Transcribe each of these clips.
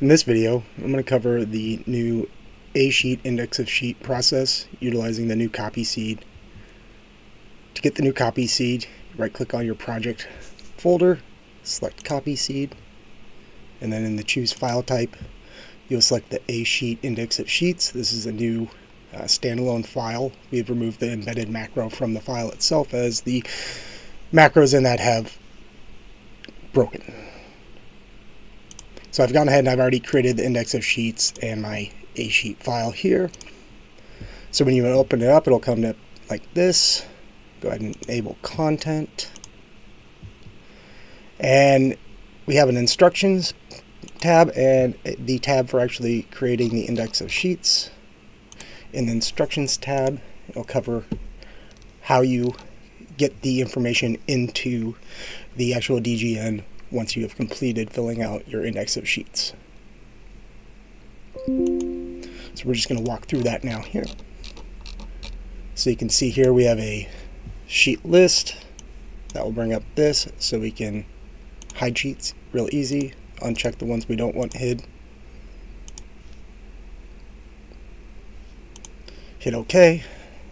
In this video, I'm going to cover the new A-sheet index of sheet process utilizing the new copyseed. To get the new copyseed, right-click on your project folder, select copyseed, and then in the choose file type, you'll select the A-sheet index of sheets. This is a new standalone file. We've removed the embedded macro from the file itself as the macros in that have broken. So I've gone ahead and I've already created the index of sheets and my A-sheet file here. So when you open it up, it'll come up like this. Go ahead and enable content. And we have an instructions tab and the tab for actually creating the index of sheets. In the instructions tab, it'll cover how you get the information into the actual DGN once you have completed filling out your index of sheets. So we're just going to walk through that now here. So you can see here we have a sheet list that will bring up this so we can hide sheets real easy, uncheck the ones we don't want hid. Hit OK.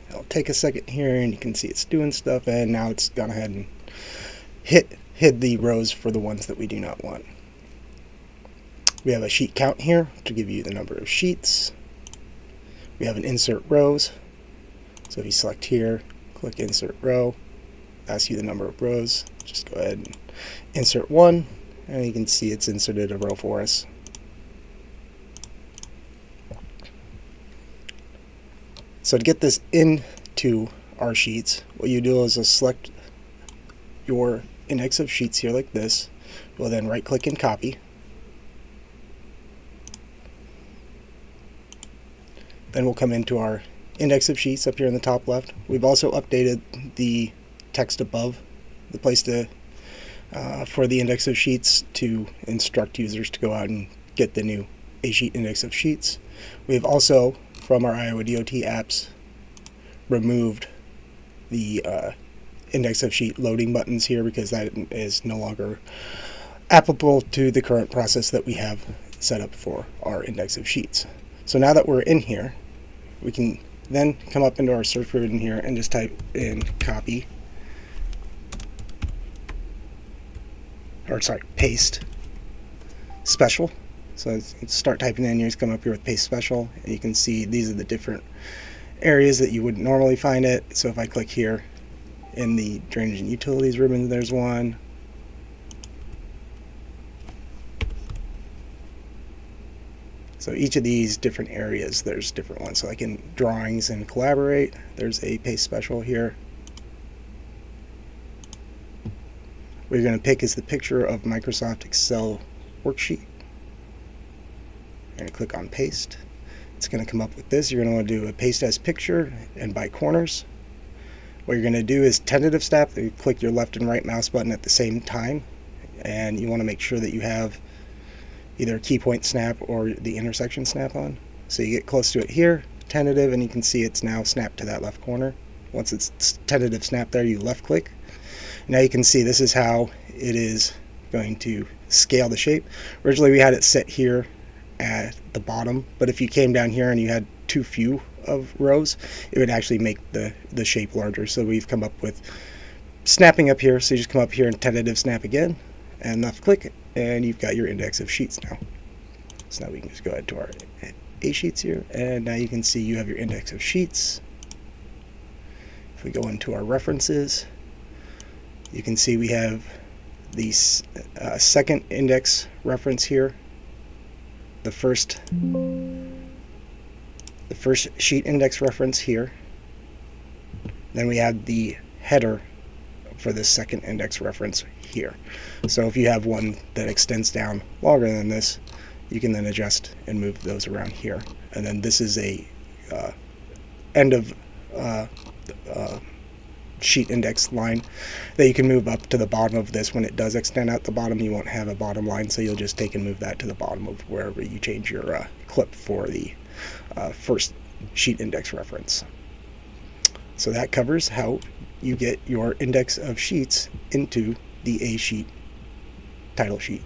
It'll take a second here and you can see it's doing stuff, and now it's gone ahead and hid the rows for the ones that we do not want. We have a sheet count here to give you the number of sheets. We have an insert rows. So if you select here, click insert row, asks you the number of rows. Just go ahead and insert one, and you can see it's inserted a row for us. So to get this into our sheets, what you do is just select your index of sheets here like this. We'll then right click and copy. Then we'll come into our index of sheets up here in the top left. We've also updated the text above the place to for the index of sheets to instruct users to go out and get the new A-sheet index of sheets. We've also, from our Iowa DOT apps, removed the index of sheet loading buttons here because that is no longer applicable to the current process that we have set up for our index of sheets. So now that we're in here, we can then come up into our search ribbon here and just type in paste special. So start typing in here, come up here with paste special, and you can see these are the different areas that you would normally find it. So if I click here in the drainage and utilities ribbon, there's one. So each of these different areas, there's different ones. So like in drawings and collaborate, there's a paste special here. What you're going to pick is the picture of Microsoft Excel worksheet. You're going to click on paste. It's going to come up with this. You're going to want to do a paste as picture and by corners. What you're going to do is tentative snap. You click your left and right mouse button at the same time, and you want to make sure that you have either a key point snap or the intersection snap on. So you get close to it here, tentative, and you can see it's now snapped to that left corner. Once it's tentative snap there, you left click. Now you can see this is how it is going to scale the shape. Originally we had it set here at the bottom, but if you came down here and you had too few of rows, it would actually make the shape larger. So we've come up with snapping up here. So you just come up here and tentative snap again and left click, and you've got your index of sheets now. So now we can just go ahead to our A sheets here, and now you can see you have your index of sheets. If we go into our references, you can see we have the second index reference here, the first sheet index reference here. Then we have the header for the second index reference here. So if you have one that extends down longer than this, you can then adjust and move those around here. And then this is a end of sheet index line that you can move up to the bottom of this. When it does extend out the bottom, you won't have a bottom line, so you'll just take and move that to the bottom of wherever you change your clip for the first sheet index reference. So that covers how you get your index of sheets into the A sheet title sheet.